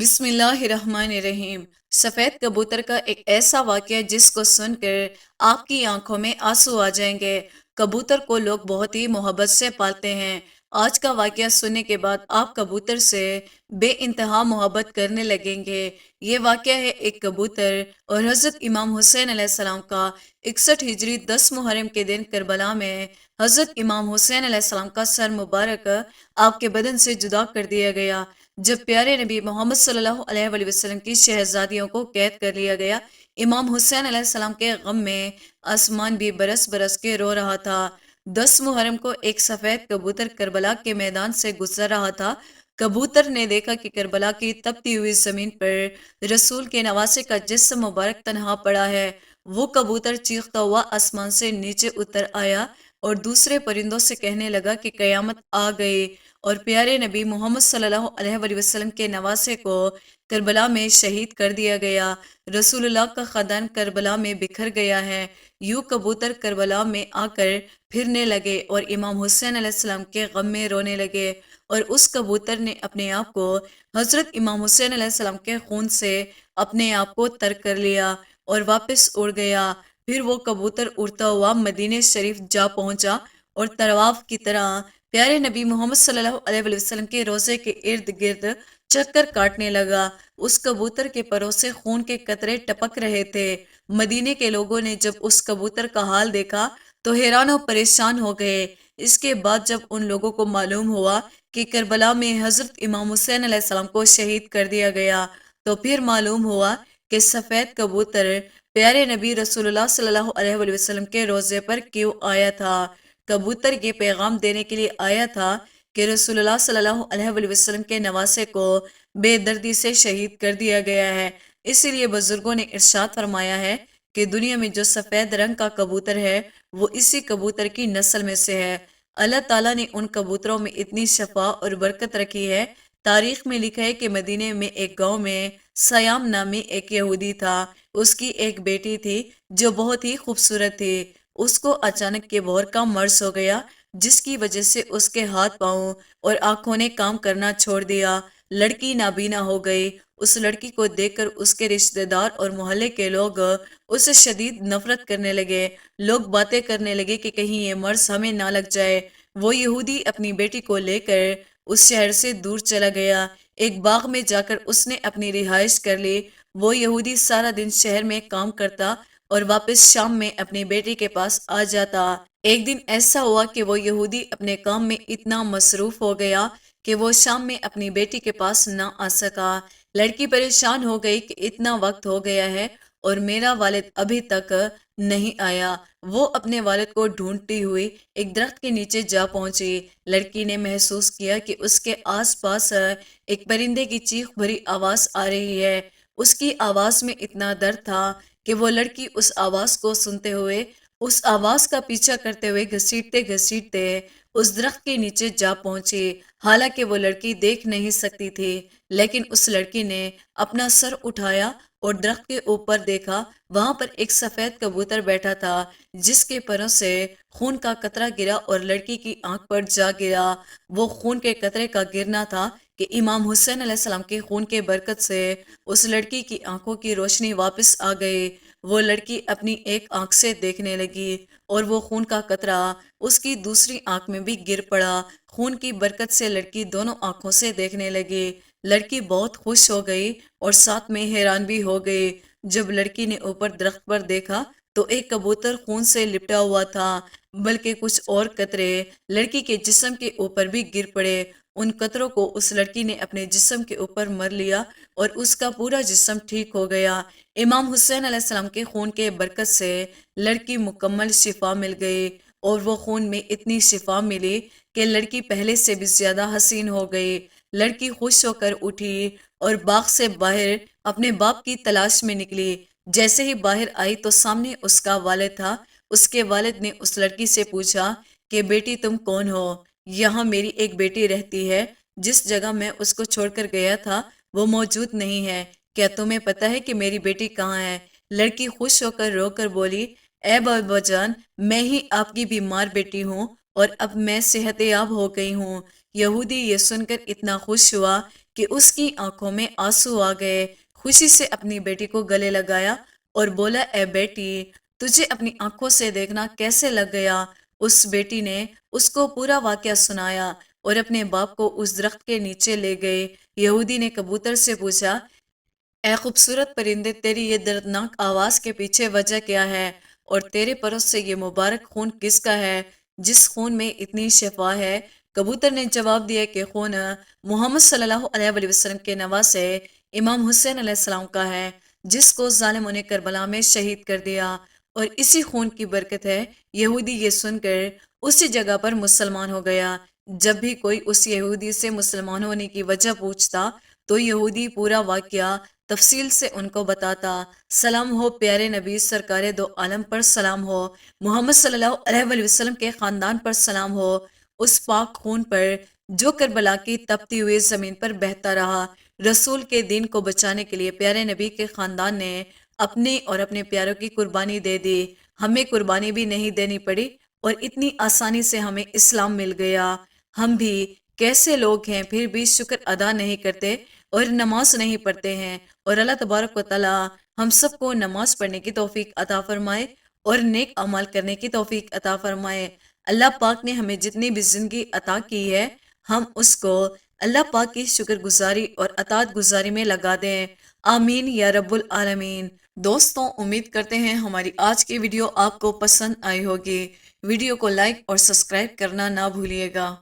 बिस्मिल्लाहिर्रहमानिर्रहीम। सफ़ेद कबूतर का एक ऐसा वाक़या जिसको सुनकर आपकी आंखों में आंसू आ जाएंगे। कबूतर को लोग बहुत ही मोहब्बत से पालते हैं। आज का वाक़या सुनने के बाद आप कबूतर से बेइंतहा मोहब्बत करने लगेंगे। ये वाक़या है एक कबूतर और हज़रत इमाम हुसैन अलैहिस्सलाम का। 61 हिजरी 10 मुहर्रम के दिन करबला में हज़रत इमाम हुसैन अलैहिस्सलाम का सर मुबारक आपके बदन से जुदा कर दिया गया। जब प्यारे नबी मोहम्मद सल्लल्लाहु अलैहि वसल्लम की शहजादियों को कैद कर लिया गया, इमाम हुसैन अलैहिस्सलाम के गम में आसमान भी बरस बरस के रो रहा था। 10 मुहर्रम को एक सफ़ेद कबूतर करबला के मैदान से गुजर रहा था। कबूतर ने देखा कि करबला की तपती हुई जमीन पर रसूल के नवासे का जिस्म मुबारक तन्हा पड़ा है। वो कबूतर चीखता हुआ आसमान से नीचे उतर आया और दूसरे परिंदों से कहने लगा कि कयामत आ गई और प्यारे नबी मोहम्मद सल्लल्लाहु अलैहि वसल्लम के नवासे को करबला में शहीद कर दिया गया। रसूलुल्लाह का खदान करबला में बिखर गया है। यूं कबूतर करबला में आकर फिरने लगे और इमाम हुसैन अलैहिस्सलाम के गम में रोने लगे और उस कबूतर ने अपने आप को हजरत इमाम हुसैन अलैहिस्सलाम के खून से अपने आप को तर कर लिया और वापस उड़ गया। फिर वो कबूतर उड़ता हुआ मदीने शरीफ जा पहुंचा और तवाफ की तरह प्यारे नबी मोहम्मद सल्लल्लाहु अलैहि वसल्लम के रोजे के इर्द गिर्द चक्कर काटने लगा। उस कबूतर के परों से खून के कतरे टपक रहे थे। मदीने के लोगों ने जब उस कबूतर का हाल देखा तो हैरान और परेशान हो गए। इसके बाद जब उन लोगों को मालूम हुआ कि करबला में हजरत इमाम हुसैन अलैहिस्सलाम को शहीद कर दिया गया, तो फिर मालूम हुआ कि सफ़ेद कबूतर प्यारे नबी रसूलुल्लाह सल्लल्लाहु अलैहि वसल्लम के रोजे पर क्यों आया था। कबूतर ये पैगाम देने के लिए आया था कि रसूलुल्लाह सल्लल्लाहु अलैहि वसल्लम के नवासे को बेदर्दी से शहीद कर दिया गया है। इसीलिए बुजुर्गों ने इरशाद फरमाया है कि दुनिया में जो सफ़ेद रंग का कबूतर है वो इसी कबूतर की नस्ल में से है। अल्लाह ताला ने उन कबूतरों में इतनी शफा और बरकत रखी है। तारीख में लिखा है कि मदीने में एक गांव में सयाम नामी एक यहूदी था। उसकी एक बेटी थी जो बहुत ही खूबसूरत थी। उसको अचानक के बौर का मर्ज हो गया, जिसकी वजह से उसके हाथ पांव और आंखों ने काम करना छोड़ दिया। लड़की नाबीना हो गई। उस लड़की को देखकर उसके रिश्तेदार और मोहल्ले के लोग उससे शदीद नफरत करने लगे। लोग बातें करने लगे कि कहीं ये मर्ज हमें ना लग जाए। वो यहूदी अपनी बेटी को लेकर उस शहर से दूर चला गया। एक बाग में जाकर उसने अपनी रिहाइश कर ली। वो यहूदी सारा दिन शहर में काम करता और वापस शाम में अपनी बेटी के पास आ जाता। एक दिन ऐसा हुआ कि वो यहूदी अपने काम में इतना मसरूफ हो गया कि वो शाम में अपनी बेटी के पास ना आ सका। लड़की परेशान हो गई कि इतना वक्त हो गया है और मेरा वालिद अभी तक नहीं आया। वो अपने वालिद को ढूंढती हुई एक दरख्त के नीचे जा पहुंची। लड़की ने महसूस किया कि उसके आसपास एक परिंदे की चीख भरी आवाज आ रही है। उसकी आवाज में इतना दर्द था कि वो लड़की उस आवाज को सुनते हुए उस आवाज का पीछा करते हुए घसीटते घसीटते उस दरख्त के नीचे जा पहुंची। हालांकि वो लड़की देख नहीं सकती थी, लेकिन उस लड़की ने अपना सर उठाया और दरख्त के ऊपर देखा। वहां पर एक सफेद कबूतर बैठा था जिसके परों से खून का कतरा गिरा और लड़की की आंख पर जा गिरा। वो खून के कतरे का गिरना था कि इमाम हुसैन अलैहिस्सलाम के खून के बरकत से उस लड़की की आंखों की रोशनी वापस आ गई। वो लड़की अपनी एक आंख से देखने लगी और वो खून का कतरा उसकी दूसरी आंख में भी गिर पड़ा। खून की बरकत से लड़की दोनों आंखों से देखने लगी। लड़की बहुत खुश हो गई और साथ में हैरान भी हो गई। जब लड़की ने ऊपर दरख्त पर देखा तो एक कबूतर खून से लिपटा हुआ था, बल्कि कुछ और कतरे लड़की के जिस्म के ऊपर भी गिर पड़े। उन कतरों को उस लड़की ने अपने जिस्म के ऊपर मर लिया और उसका पूरा जिस्म ठीक हो गया। इमाम हुसैन अलैहिस्सलाम के खून के बरकत से लड़की मुकम्मल शिफा मिल गई और वो खून में इतनी शिफा मिली कि लड़की पहले से भी ज्यादा हसीन हो गई। लड़की खुश होकर उठी और बाग से बाहर अपने बाप की तलाश में निकली। जैसे ही बाहर आई तो सामने उसका वालिद था। उसके वालिद ने उस लड़की से पूछा कि बेटी तुम कौन हो? यहाँ मेरी एक बेटी रहती है। जिस जगह मैं उसको छोड़कर गया था वो मौजूद नहीं है। क्या तुम्हें पता है कि मेरी बेटी कहाँ है? लड़की खुश होकर रोकर बोली, ए बाबाजान, मैं ही आपकी बीमार बेटी हूँ और अब मैं सेहतयाब हो गई हूँ। यहूदी ये सुनकर इतना खुश हुआ کہ اس کی آنکھوں میں آنسو آ گئے۔ خوشی سے اپنی بیٹی کو گلے لگایا اور بولا، اے بیٹی، تجھے اپنی آنکھوں سے دیکھنا کیسے لگ گیا؟ اس بیٹی نے اس کو پورا واقعہ سنایا اور اپنے باپ کو اس درخت کے نیچے لے گئے۔ یہودی نے کبوتر سے پوچھا، اے خوبصورت پرندے، تیری یہ دردناک آواز کے پیچھے وجہ کیا ہے؟ اور تیرے پروں سے یہ مبارک خون کس کا ہے جس خون میں اتنی شفا ہے؟ کبوتر نے جواب دیا کہ خون محمد صلی اللہ علیہ وآلہ وسلم کے نواسے امام حسین علیہ السلام کا ہے، جس کو ظالموں نے کربلا میں شہید کر دیا، اور اسی خون کی برکت ہے۔ یہودی یہ سن کر اسی جگہ پر مسلمان ہو گیا۔ جب بھی کوئی اس یہودی سے مسلمان ہونے کی وجہ پوچھتا تو یہودی پورا واقعہ تفصیل سے ان کو بتاتا۔ سلام ہو پیارے نبی سرکار دو عالم پر، سلام ہو محمد صلی اللہ علیہ وآلہ وسلم کے خاندان پر، سلام ہو اس پاک خون پر جو کربلا کی تپتی ہوئی زمین پر بہتا رہا۔ رسول کے دین کو بچانے کے لیے پیارے نبی کے خاندان نے اپنے اور اپنے پیاروں کی قربانی دے دی۔ ہمیں قربانی بھی نہیں دینی پڑی اور اتنی آسانی سے ہمیں اسلام مل گیا۔ ہم بھی کیسے لوگ ہیں پھر بھی شکر ادا نہیں کرتے اور نماز نہیں پڑھتے ہیں، اور اللہ تبارک و تعالی ہم سب کو نماز پڑھنے کی توفیق عطا فرمائے اور نیک اعمال کرنے کی توفیق عطا فرمائے۔ اللہ پاک نے ہمیں جتنی بھی زندگی عطا کی ہے، ہم اس کو اللہ پاک کی شکر گزاری اور اطاعت گزاری میں لگا دیں۔ آمین یا رب العالمین۔ دوستوں، امید کرتے ہیں ہماری آج کی ویڈیو آپ کو پسند آئی ہوگی۔ ویڈیو کو لائک اور سبسکرائب کرنا نہ بھولیے گا۔